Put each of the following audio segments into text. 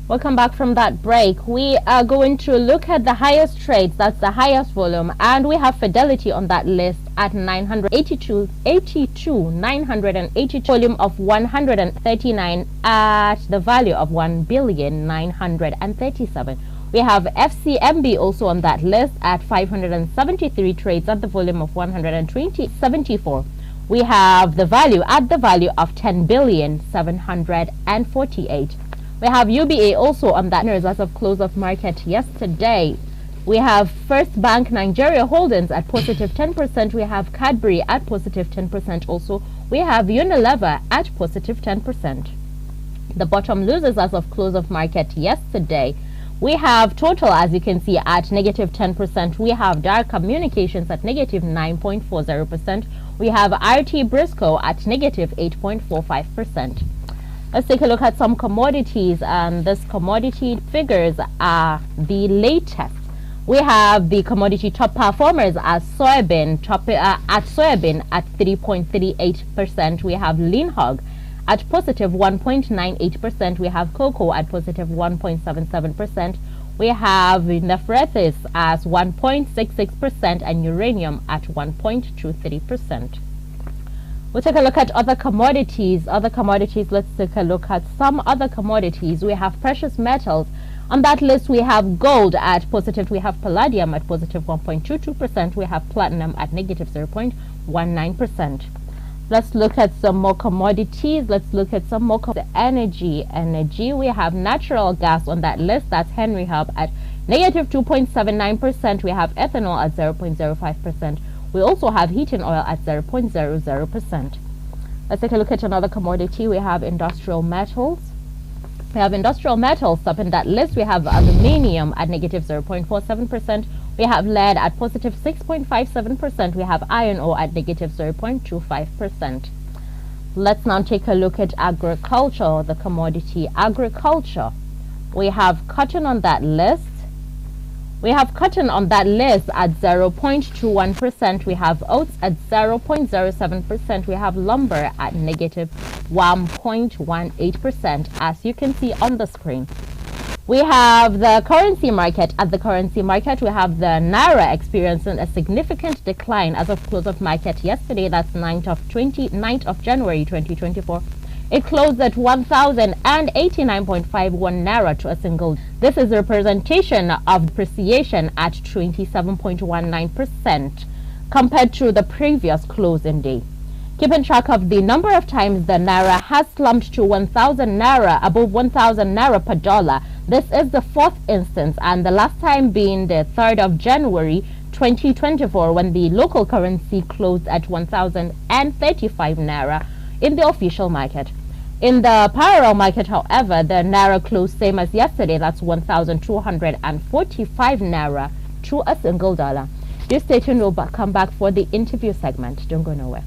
Welcome back from that break. We are going to look at the highest trades, that's the highest volume, and we have Fidelity on that list at 982, 982, volume of 139 at the value of 1,937. We have FCMB also on that list at 573 trades at the volume of 120.74. We have the value at the value of 10,748. We have UBA also on that as of close of market yesterday. We have First Bank Nigeria Holdings at positive 10%. We have Cadbury at positive 10% also. We have Unilever at positive 10%. The bottom losers as of close of market yesterday. We have Total, as you can see, at negative 10%. We have Dar Communications at negative 9.40%. We have RT Briscoe at negative 8.45%. Let's take a look at some commodities, and this commodity figures are the latest. We have the commodity top performers as soybean at 3.38%. We have lean hog at positive 1.98%. We have cocoa at positive 1.77%. We have Nephthys as 1.66% and uranium at 1.23%. We'll take a look at other commodities. Let's take a look at some other commodities. We have precious metals. On that list, we have gold at positive. We have palladium at positive 1.22%. We have platinum at negative 0.19%. Let's look at some more commodities. Energy. We have natural gas on that list. That's Henry Hub at negative 2.79%. We have ethanol at 0.05%. We also have heating oil at 0.00%. Let's take a look at another commodity. We have industrial metals. Up in that list. We have aluminium at negative 0.47%. We have lead at positive 6.57%. We have iron ore at negative 0.25%. Let's now take a look at agriculture, the commodity agriculture. We have cotton on that list. at 0.21%. We have oats at 0.07%. We have lumber at negative 1.18%, as you can see on the screen. We have the currency market. At the currency market, we have the Naira experiencing a significant decline as of close of market yesterday. That's 9th of January 2024. It closed at 1,089.51 Naira to a single. This is a representation of depreciation at 27.19% compared to the previous closing day. Keeping track of the number of times the Naira has slumped to 1,000 Naira, above 1,000 Naira per dollar. This is the fourth instance, and the last time being the 3rd of January 2024, when the local currency closed at 1,035 Naira in the official market. In the parallel market, however, the Naira closed same as yesterday. That's 1,245 Naira to a single dollar. Just stay tuned. We'll come back for the interview segment. Don't go nowhere.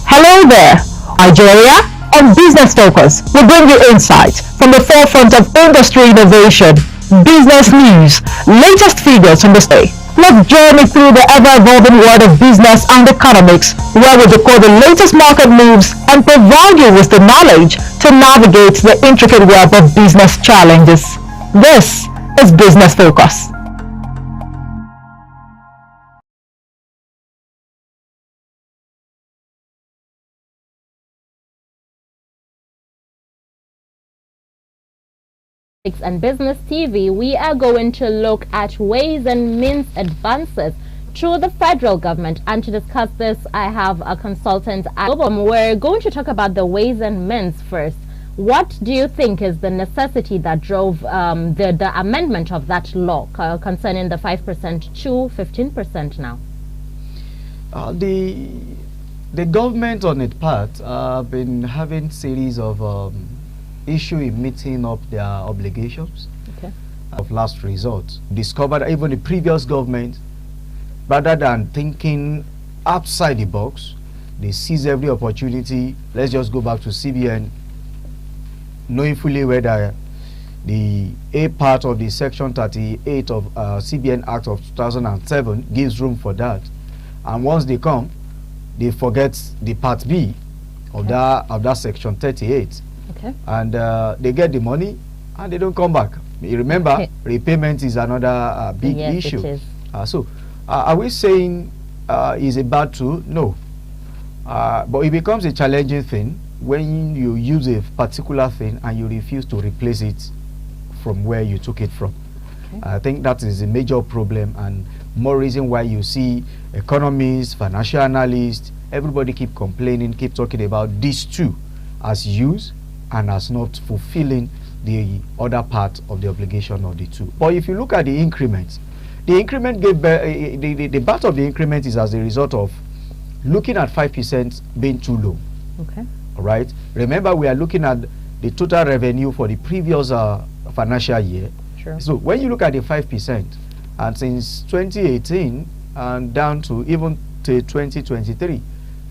Hello there, Nigeria. On Business Focus, we bring you insights from the forefront of industry innovation, business news, latest figures from the state. Let's journey through the ever-evolving world of business and economics, where we decode the latest market moves and provide you with the knowledge to navigate the intricate web of business challenges. This is Business Focus. And Business TV, we are going to look at ways and means advances through the federal government, and to discuss this I have a consultant. We're going to talk about the ways and means first. What do you think is the necessity that drove the amendment of that law concerning the 5% to 15% now? The government on its part been having series of issue in meeting up their obligations. Okay. Of last resort, discovered even the previous government, rather than thinking outside the box, they seize every opportunity. Let's just go back to CBN, knowing fully whether the A part of the Section 38 of CBN Act of 2007 gives room for that, and once they come, they forget the Part B of that Section 38, and they get the money and they don't come back. You remember, repayment is another big issue. So, are we saying is a bad tool? No. But it becomes a challenging thing when you use a particular thing and you refuse to replace it from where you took it from. I think that is a major problem, and more reason why you see economists, financial analysts, everybody keep complaining, keep talking about these two as use and as not fulfilling the other part of the obligation of the two. But if you look at the increments, the increment gave the part of the increment is as a result of looking at 5% being too low. Okay. All right. Remember, we are looking at the total revenue for the previous financial year. Sure. So when you look at the 5%, and since 2018 and down to even to 2023,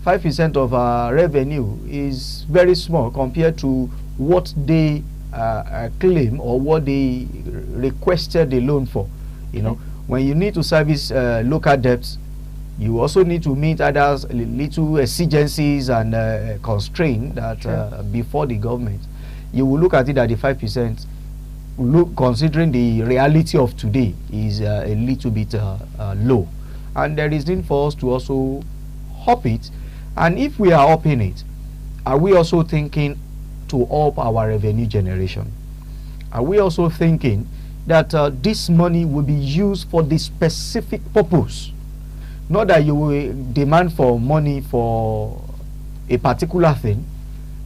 5% of our revenue is very small compared to what they claim or what they requested the loan for. You know, when you need to service local debts, you also need to meet other little exigencies and constraints that before the government. You will look at it at the 5%. Look, considering the reality of today, is a little bit low, and there is need for us to also up it. And if we are upping it, are we also thinking to up our revenue generation? Are we also thinking that this money will be used for the specific purpose? Not that you will demand for money for a particular thing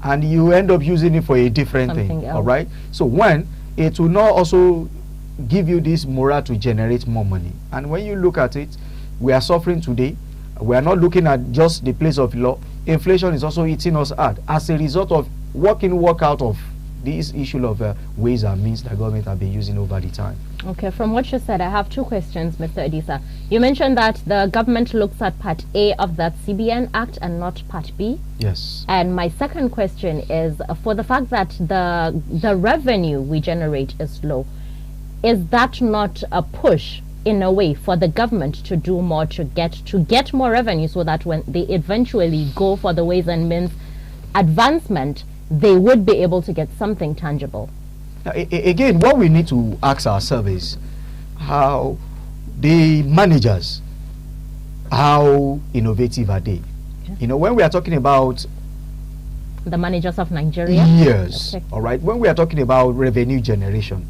and you end up using it for a different thing. All right. So when it will not also give you this morale to generate more money. And when you look at it, we are suffering today. We are not looking at just the place of law. Inflation is also eating us hard as a result of work out of this issue of ways and means that government have been using over the time. Okay, from what you said, I have two questions, Mr. Edisa. You mentioned that the government looks at Part A of that CBN Act and not Part B. Yes. And my second question is, for the fact that the revenue we generate is low, is that not a push in a way for the government to do more to get more revenue, so that when they eventually go for the ways and means advancement, they would be able to get something tangible? Now, again, what we need to ask ourselves is how the managers, how innovative are they? Okay. You know, when we are talking about the managers of Nigeria? Yes. Okay. All right. When we are talking about revenue generation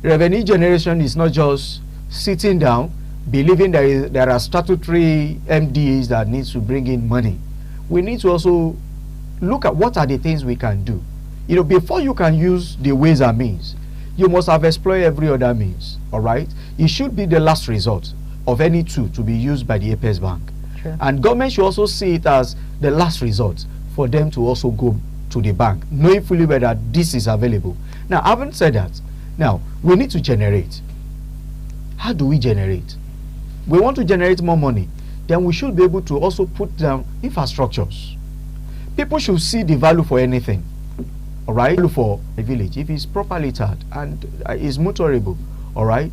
is not just sitting down, believing there are statutory MDAs that needs to bring in money. We need to also look at what are the things we can do. You know, before you can use the ways and means, you must have explored every other means. All right. It should be the last resort of any tool to be used by the Apex Bank. Sure. And government should also see it as the last resort for them to also go to the bank, knowing fully well that this is available. Now, having said that, now we need to generate. How do we generate? We want to generate more money. Then we should be able to also put down infrastructures. People should see the value for anything. All right, for a village, if it's properly tarred and is motorable, all right.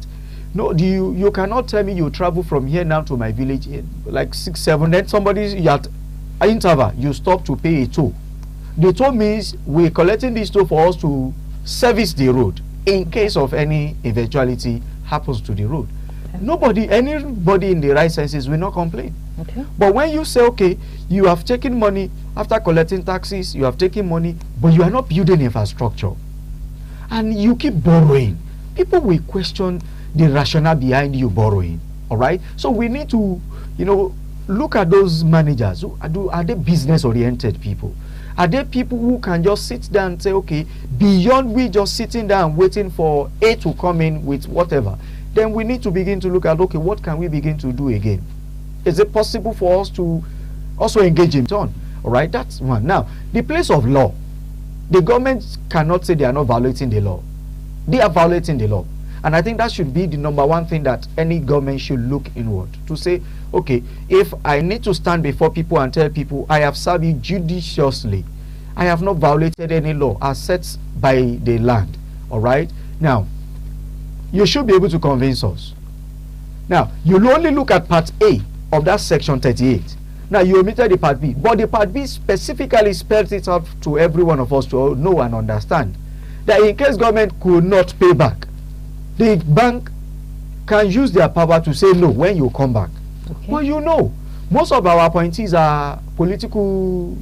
No, you cannot tell me you travel from here now to my village like 6, 7. Then somebody's at interval, you stop to pay a toll. The toll means we're collecting this toll for us to service the road in case of any eventuality happens to the road. Okay. Anybody in the right senses will not complain. Okay. But when you say, okay, you have taken money after collecting taxes, you have taken money, but you are not building infrastructure, and you keep borrowing, people will question the rationale behind you borrowing. All right. So we need to, look at those managers. Are they business-oriented people? Are there people who can just sit down and say, okay, beyond we just sitting down waiting for A to come in with whatever, then we need to begin to look at, okay, what can we begin to do again? Is it possible for us to also engage in turn? All right, that's one. Now, the place of law. The government cannot say they are not violating the law. They are violating the law. And I think that should be the number one thing that any government should look inward. To say, okay, if I need to stand before people and tell people, I have served you judiciously, I have not violated any law as set by the land. All right? Now, you should be able to convince us. Now, you'll only look at part A of that section 38. Now, you omitted the part B, but the part B specifically spells it out to every one of us to know and understand that in case government could not pay back, the bank can use their power to say no when you come back. Okay. Well, you know, most of our appointees are political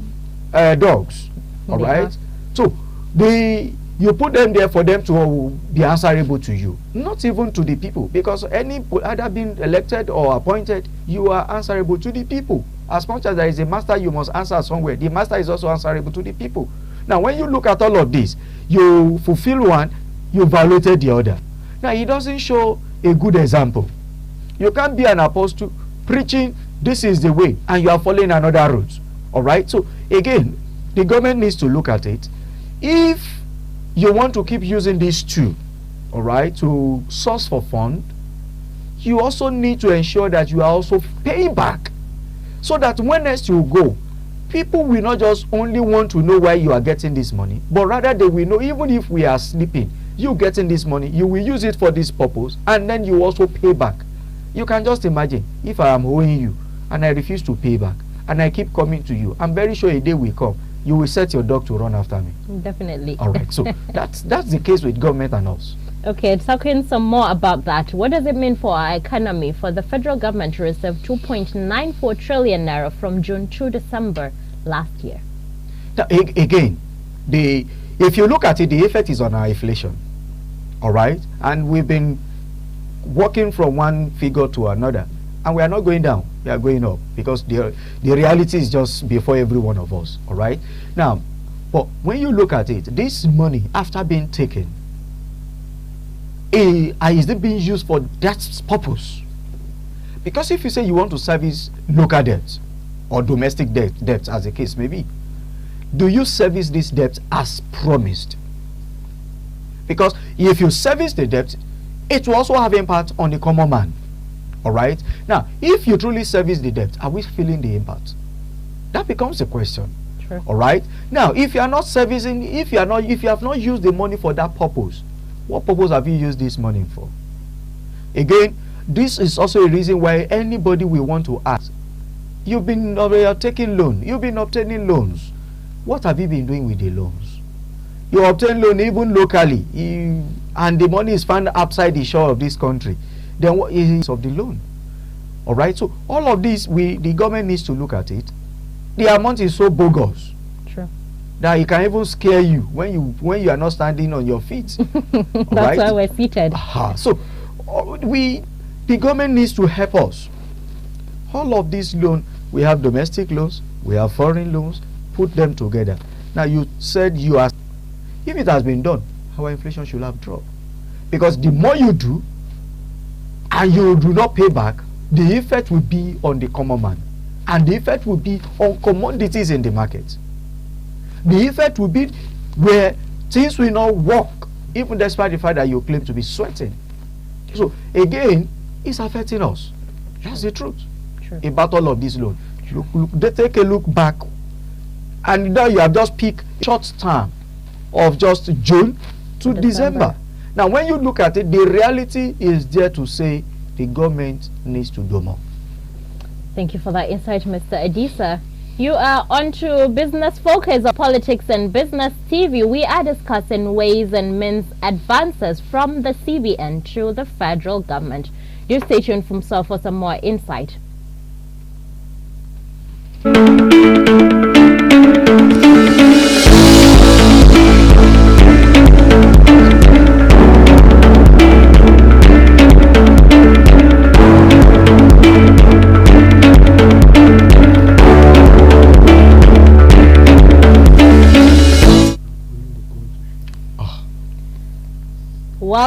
dogs, all right? So, you put them there for them to be answerable to you, not even to the people, because any either being elected or appointed, you are answerable to the people. As much as there is a master, you must answer somewhere. The master is also answerable to the people. Now, when you look at all of this, you fulfill one, you violated the other. Now, it doesn't show a good example. You can't be an apostle preaching, this is the way, and you are following another route. All right? So, again, the government needs to look at it. If you want to keep using these two, all right, to source for fund, you also need to ensure that you are also paying back, so that when next you go, people will not just only want to know where you are getting this money, but rather they will know, even if we are sleeping, you getting this money, you will use it for this purpose, and then you also pay back. You can just imagine, if I am owing you and I refuse to pay back and I keep coming to you, I'm very sure a day will come you will set your dog to run after me. Definitely. All right, so that's the case with government and us. Okay, talking some more about that, what does it mean for our economy for the federal government to receive 2.94 trillion naira from June to December last year? Now, again, if you look at it, the effect is on our inflation. All right, and we've been working from one figure to another, and we are not going down, we are going up, because the reality is just before every one of us. All right, now, but when you look at it, this money, after being taken, is it being used for that purpose? Because if you say you want to service local debt or domestic debt, as the case may be, do you service this debt as promised? Because if you service the debt, it will also have impact on the common man. All right, now if you truly service the debt, are we feeling the impact? That becomes a question. Sure. All right, now if you are not servicing, if you have not used the money for that purpose, what purpose have you used this money for? Again, this is also a reason why anybody will want to ask, you've been taking loan, you've been obtaining loans, what have you been doing with the loans? You obtain loan even locally, and the money is found outside the shore of this country, then what is of the loan? All right, so all of this, the government needs to look at it. The amount is so bogus. True. That it can even scare you when you are not standing on your feet. That's right? why we're seated. So the government needs to help us. All of these loans, we have domestic loans, we have foreign loans, put them together. Now you said if it has been done, our inflation should have dropped. Because the more you do, and you do not pay back, the effect will be on the common man. And the effect will be on commodities in the market. The effect will be where things will not work, even despite the fact that you claim to be sweating. So again, it's affecting us. That's the truth. True. About all of these loans. Take a look back, and now you have just picked short term of just June to December. Now, when you look at it, the reality is there to say the government needs to do more. Thank you for that insight, Mr. Adisa. You are on to Business Focus on Politics and Business TV. We are discussing ways and means advances from the CBN to the federal government. Do stay tuned from so for some more insight.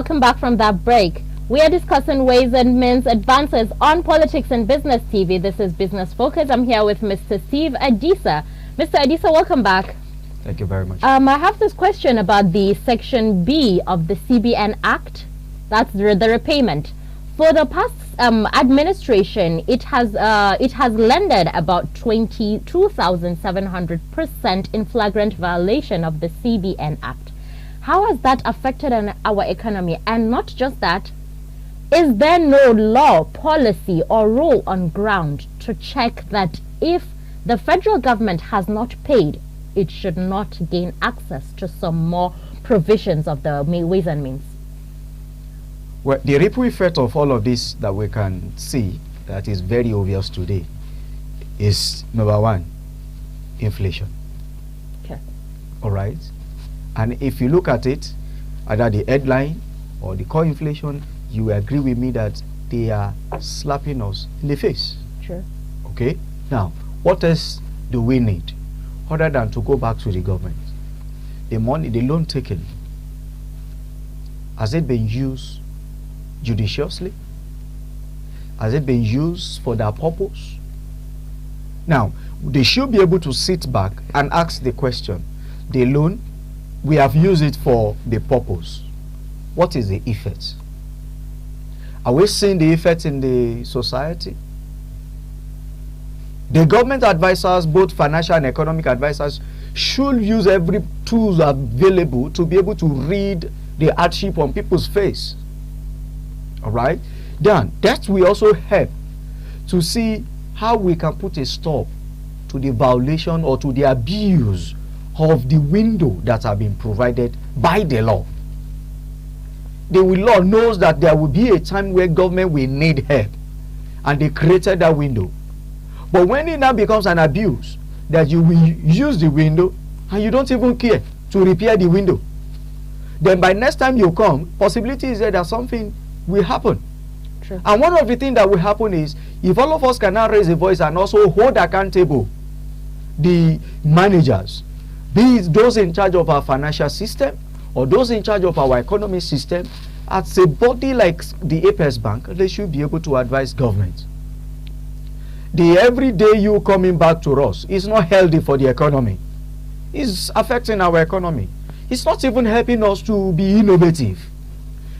welcome back from that break. We are discussing ways and means advances on Politics and Business TV. This is Business Focus. I'm here with Mr. Steve Adisa. Mr. Adisa, welcome back. Thank you very much. I have this question about the Section B of the CBN Act. That's the repayment. For the past administration, it has landed about 22,700% in flagrant violation of the CBN Act. How has that affected our economy? And not just that, is there no law, policy, or rule on ground to check that if the federal government has not paid, it should not gain access to some more provisions of the ways and means? Well, the ripple effect of all of this that we can see that is very obvious today is, number one, inflation. Okay. All right. And if you look at it, either the headline or the core inflation, you agree with me that they are slapping us in the face. Sure. Okay. Now, what else do we need other than to go back to the government? The money, the loan taken, has it been used judiciously? Has it been used for that purpose? Now, they should be able to sit back and ask the question, the loan, we have used it for the purpose. What is the effect? Are we seeing the effect in the society? The government advisors, both financial and economic advisors, should use every tool available to be able to read the hardship on people's face. All right? Then that will also help to see how we can put a stop to the violation or to the abuse of the window that have been provided by the law. The law knows that there will be a time where government will need help, and they created that window. But when it now becomes an abuse, that you will use the window and you don't even care to repair the window, then by next time you come, possibility is that something will happen. True. And one of the things that will happen is, if all of us can now raise a voice and also hold accountable the managers, be it those in charge of our financial system or those in charge of our economic system, as a body like the Apex Bank, they should be able to advise government. The everyday you coming back to us is not healthy for the economy. It's affecting our economy. It's not even helping us to be innovative.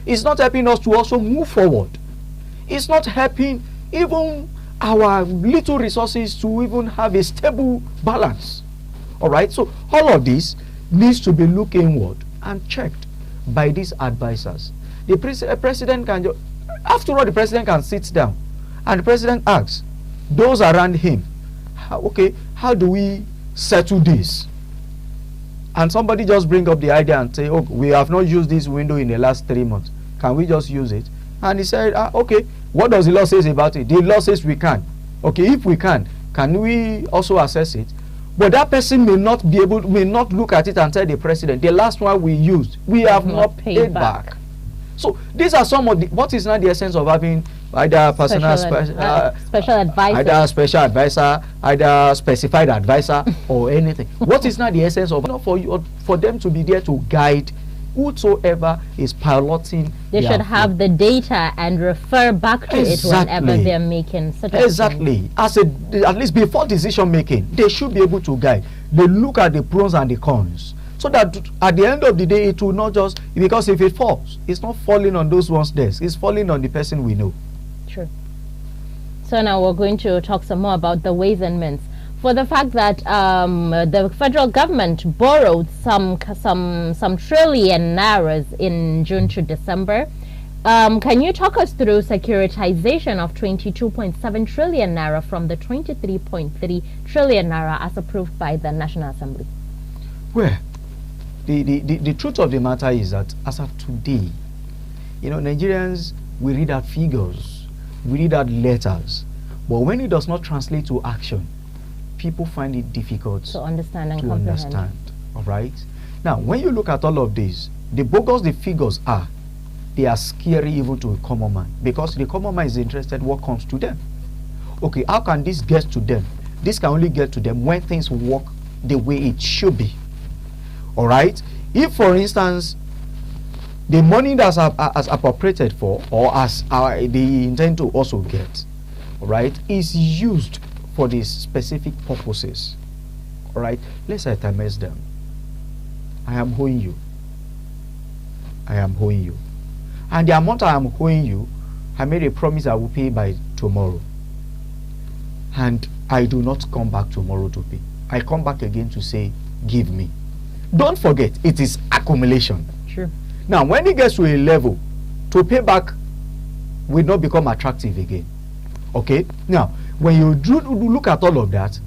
It's not helping us to also move forward. It's not helping even our little resources to even have a stable balance. All right, so all of this needs to be looked inward and checked by these advisors. The president can, after all, the president can sit down and the president asks those around him, how do we settle this? And somebody just bring up the idea and say, oh, we have not used this window in the last 3 months. Can we just use it? And he said, okay, what does the law say about it? The law says we can. Okay, if we can we also assess it? But that person may not look at it and tell the president, the last one we used, we have not paid back. So these are some of the, what is not the essence of having either personal special advisor, either special advisor, either specified advisor, or anything. What is not the essence of, not for you, for them to be there to guide whosoever is piloting. They should have the data and refer back to it whenever they're making suggestions. Exactly. At least before decision making, they should be able to guide. They look at the pros and the cons, so that at the end of the day, it will not just, because if it falls, it's not falling on those one's desk, it's falling on the person we know. True. So now we're going to talk some more about the ways and means. For the fact that the federal government borrowed some trillion nairas in June to December, can you talk us through securitization of 22.7 trillion naira from the 23.3 trillion naira as approved by the National Assembly? Well, the truth of the matter is that as of today, Nigerians, we read out figures, we read out letters, but when it does not translate to action, people find it difficult to understand and comprehend. All right. Now, when you look at all of this, the bogus the figures are, they are scary even to a common man, because the common man is interested in what comes to them. Okay, how can this get to them? This can only get to them when things work the way it should be. All right. If, for instance, the money that's as appropriated for, or as they intend to also get, right, is used for these specific purposes. All right, let's itemize them. I am owing you. I am owing you. And the amount I am owing you, I made a promise I will pay by tomorrow. And I do not come back tomorrow to pay. I come back again to say, give me. Don't forget, it is accumulation. Sure. Now, when it gets to a level, to pay back will not become attractive again. Okay? Now, when you do look at all of that,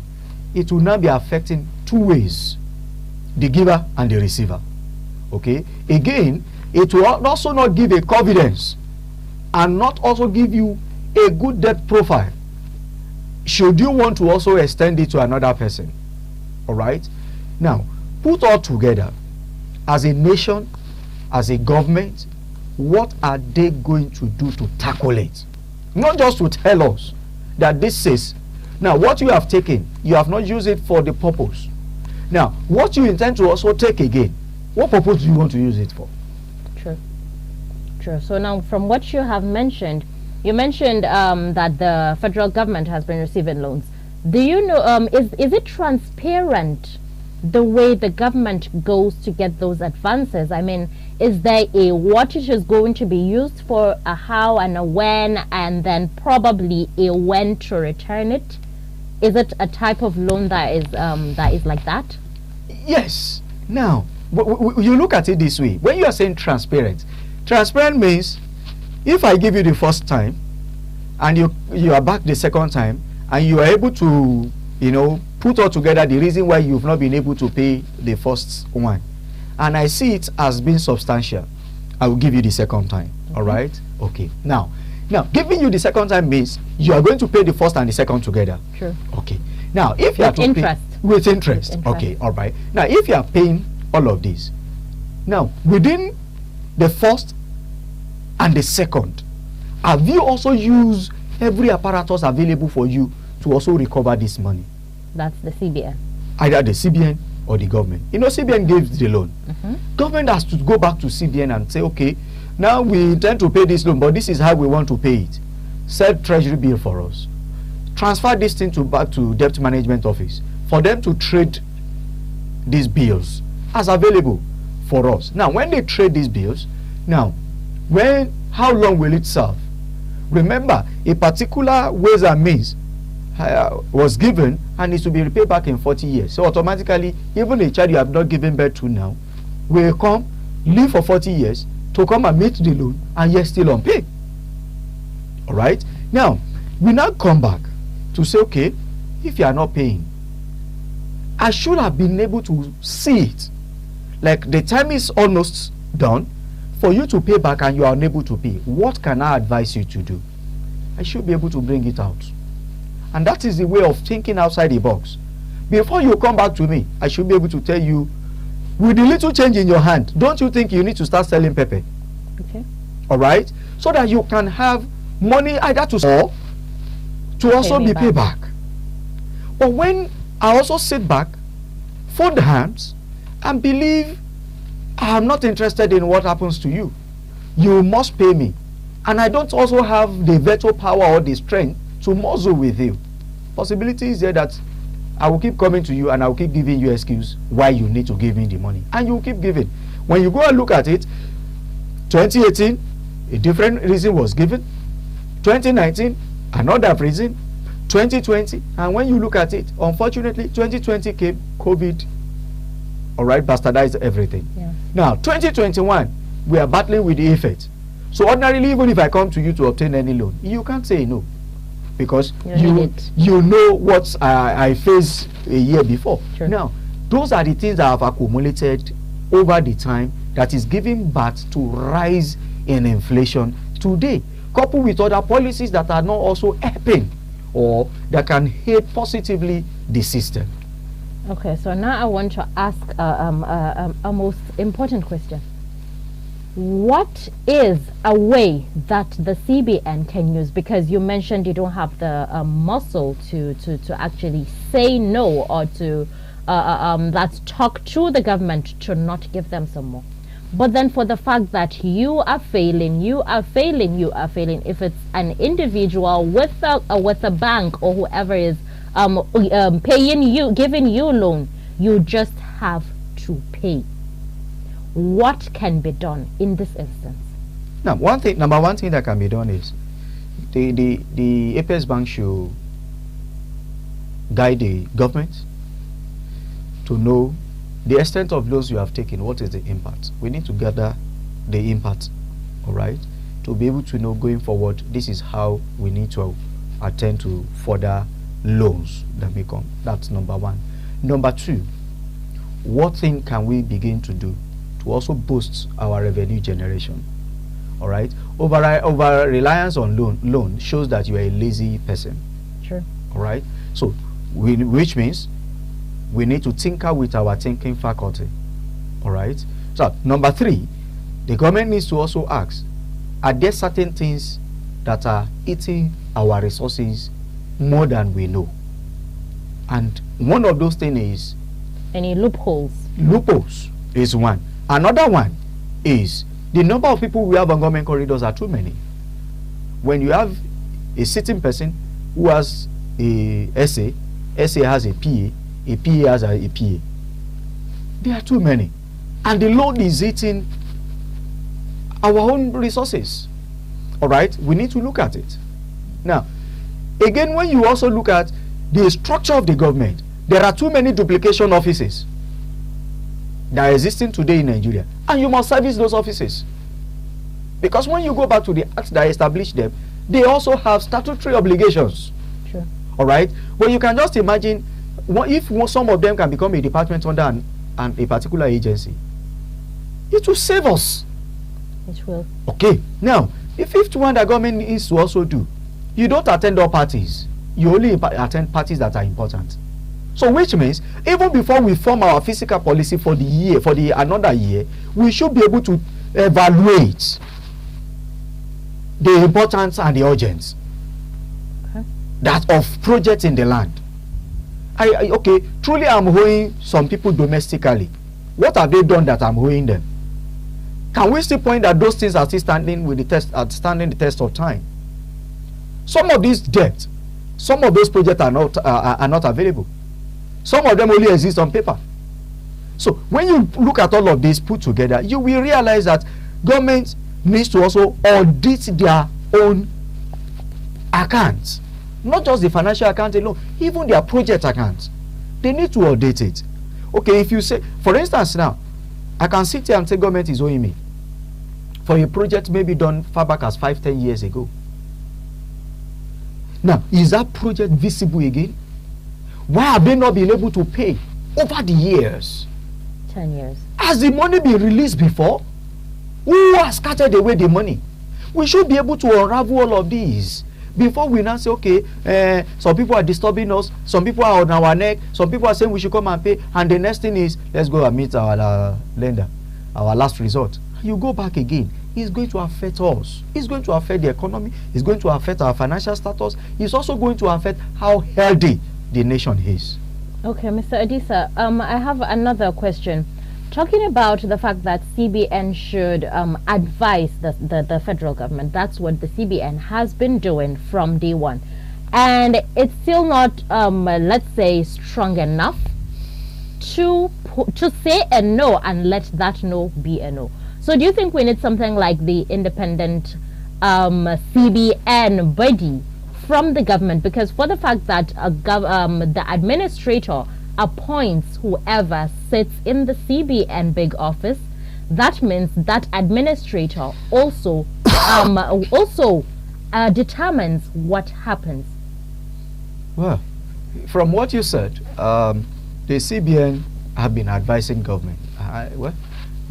it will now be affecting two ways: the giver and the receiver. Okay? Again, it will also not give a confidence and not also give you a good debt profile should you want to also extend it to another person. All right? Now, put all together, as a nation, as a government, what are they going to do to tackle it? Not just to tell us that this is, now what you have taken, you have not used it for the purpose. Now, what you intend to also take again, what purpose do you want to use it for? True. True. So now, from what you have mentioned, you mentioned that the federal government has been receiving loans. Do you know, is it transparent the way the government goes to get those advances? I mean, is there a what it is going to be used for, a how and a when, and then probably a when to return it? Is it a type of loan that is like that? Yes. Now, you look at it this way. When you are saying transparent means if I give you the first time and you are back the second time and you are able to, you know, put all together the reason why you've not been able to pay the first one, and I see it as being substantial, I will give you the second time. All right? Okay. Now, giving you the second time means you are going to pay the first and the second together. Sure. Okay. Now, if you are to interest. With interest. Okay. All right. Now, if you are paying all of this, now within the first and the second, have you also used every apparatus available for you to also recover this money? That's the CBN. Either the CBN or the government. You know, CBN gives the loan. Government has to go back to CBN and say, okay, now we intend to pay this loan, but this is how we want to pay it. Set treasury bill for us. Transfer this thing back to debt management office for them to trade these bills as available for us. Now, when they trade these bills, now, how long will it serve? Remember, a particular ways and means was given and is to be repaid back in 40 years. So automatically, even a child you have not given birth to now will come, live for 40 years to come and meet the loan, and yet still unpaid. All right? Now, we now come back to say, okay, if you are not paying, I should have been able to see it. Like the time is almost done for you to pay back and you are unable to pay. What can I advise you to do? I should be able to bring it out. And that is the way of thinking outside the box. Before you come back to me, I should be able to tell you, with the little change in your hand, don't you think you need to start selling pepper? Okay. All right? So that you can have money either to sell, to also be paid back. But when I also sit back, fold hands, and believe I am not interested in what happens to you, you must pay me. And I don't also have the veto power or the strength to muzzle with you. Possibility is there that I will keep coming to you and I will keep giving you excuse why you need to give me the money. And you will keep giving. When you go and look at it, 2018, a different reason was given. 2019, another reason. 2020, and when you look at it, unfortunately, 2020 came, COVID, all right, bastardized everything. Yeah. Now, 2021, we are battling with the effect. So ordinarily, even if I come to you to obtain any loan, you can't say no, because you know what I faced a year before. Sure. Now, those are the things that have accumulated over the time that is giving birth to rise in inflation today, coupled with other policies that are not also helping or that can help positively the system. Okay, so now I want to ask a most important question. What is a way that the CBN can use? Because you mentioned you don't have the muscle to actually say no, or to let's talk to the government to not give them some more. But then for the fact that you are failing, if it's an individual with a bank or whoever is paying you, giving you loan, you just have to pay. What can be done in this instance? Now, number one thing that can be done is the Apex Bank should guide the government to know the extent of loans you have taken. What is the impact? We need to gather the impact, all right, to be able to know going forward, this is how we need to attend to further loans that may come. That's number one. Number two, what thing can we begin to do to also boost our revenue generation? All right, over reliance on loan shows that you are a lazy person. Sure. All right, so which means we need to tinker with our thinking faculty. All right, so number three, the government needs to also ask, are there certain things that are eating our resources more than we know? And one of those things is any loopholes. Loopholes is one. Another one is the number of people we have on government corridors are too many. When you have a sitting person who has a SA has a PA has a PA, there are too many, and the load is eating our own resources. All right, we need to look at it. Now, again, when you also look at the structure of the government, there are too many duplication offices that are existing today in Nigeria, and you must service those offices, because when you go back to the acts that established them, they also have statutory obligations. Sure. All right, but you can just imagine if some of them can become a department under a particular agency, it will save us. It will. Okay, now the fifth one that government needs to also do, you don't attend all parties, you only attend parties that are important. So which means even before we form our fiscal policy for the year, another year, we should be able to evaluate the importance and the urgency that of projects in the land. Okay, truly I'm owing some people domestically. What have they done that I'm owing them? Can we still point that those things are still standing with the test of time? Some of these debts, some of those projects are not available. Some of them only exist on paper. So when you look at all of this put together, you will realize that government needs to also audit their own accounts. Not just the financial account alone, even their project accounts. They need to audit it. Okay, if you say, for instance now, I can sit here and say government is owing me for a project maybe done far back as 5-10 years ago. Now, is that project visible again? Why have they not been able to pay over the years? 10 years. Has the money been released before? Who has scattered away the money? We should be able to unravel all of these before we now say, okay, some people are disturbing us, some people are on our neck, some people are saying we should come and pay, and the next thing is, let's go and meet our lender, our last resort. You go back again, it's going to affect us. It's going to affect the economy, it's going to affect our financial status, it's also going to affect how healthy the nation is. Okay, Mr. Adisa, I have another question. Talking about the fact that CBN should advise the federal government, that's what the CBN has been doing from day one. And it's still not, let's say, strong enough to say a no and let that no be a no. So do you think we need something like the independent CBN body from the government? Because for the fact that the administrator appoints whoever sits in the CBN big office, that means that administrator also determines what happens. Well, from what you said, the CBN have been advising government. Well,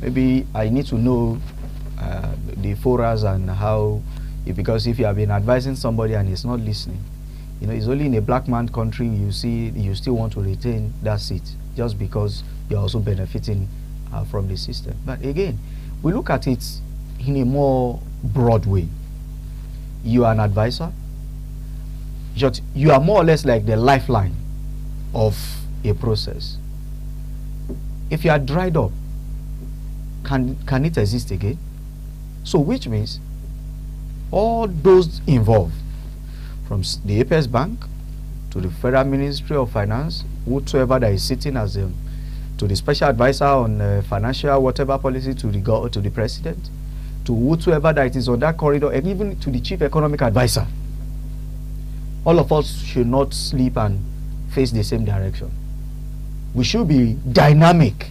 maybe I need to know the forums and how, because if you have been advising somebody and he's not listening, you know, it's only in a black man country you still want to retain that seat just because you're also benefiting from the system. But again, we look at it in a more broad way. You are an advisor. You are more or less like the lifeline of a process. If you are dried up, can it exist again? So which means all those involved, from the Apex Bank to the Federal Ministry of Finance, whoever that is sitting as to the special advisor on financial whatever policy, to the president, to whoever that is on that corridor, and even to the chief economic advisor, all of us should not sleep and face the same direction. We should be dynamic,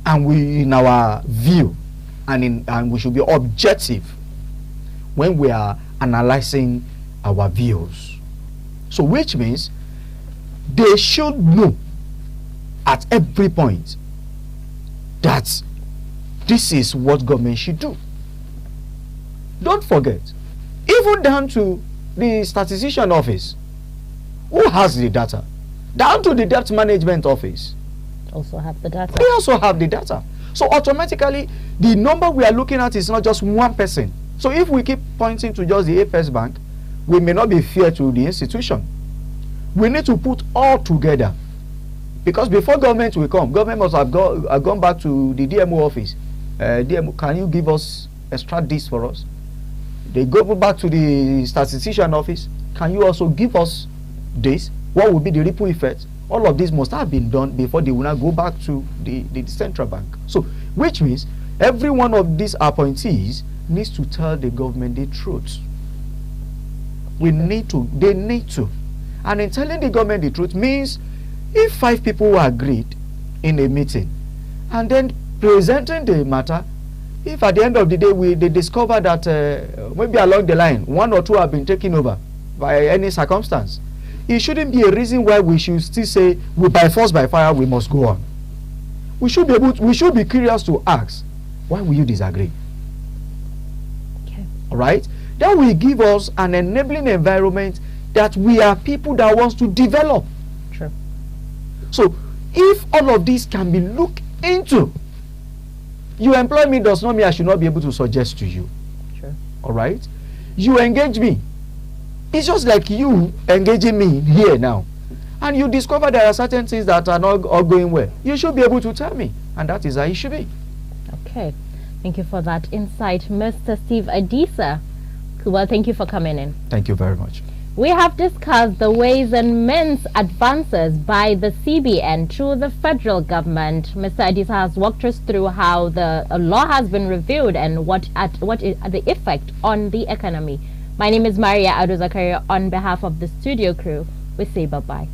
and we in our view, and we should be objective when we are analyzing our views. So which means they should know at every point that this is what government should do. Don't forget, even down to the statistician office, who has the data, down to the debt management office, also have the data. they also have the data. So automatically the number we are looking at is not just one person. So if we keep pointing to just the Apex Bank, we may not be fair to the institution. We need to put all together, because before government will come, government must have gone back to the DMO office. DMO, can you give us extract this for us? They go back to the statistician office. Can you also give us this? What will be the ripple effect? All of this must have been done before they will not go back to the central bank. So which means every one of these appointees needs to tell the government the truth. They need to. And in telling the government the truth means, if 5 people agreed in a meeting and then presenting the matter, if at the end of the day they discover that maybe along the line 1 or 2 have been taken over by any circumstance, it shouldn't be a reason why we should still say, we by force by fire we must go on. We should be curious to ask, why will you disagree? Okay. All right, that will give us an enabling environment that we are people that wants to develop. True. So if all of this can be looked into, you employ me does not mean I should not be able to suggest to you. True. All right, you engage me. It's just like you engaging me here now, and you discover there are certain things that are not all going well. You should be able to tell me, and that is how it should be. Okay, thank you for that insight, Mr. Steve Adisa. Well, thank you for coming in. Thank you very much. We have discussed the ways and means advances by the CBN through the federal government. Mr. Adisa has walked us through how the law has been reviewed and what is the effect on the economy. My name is Maria Ado Zakaria. On behalf of the studio crew, we say bye-bye.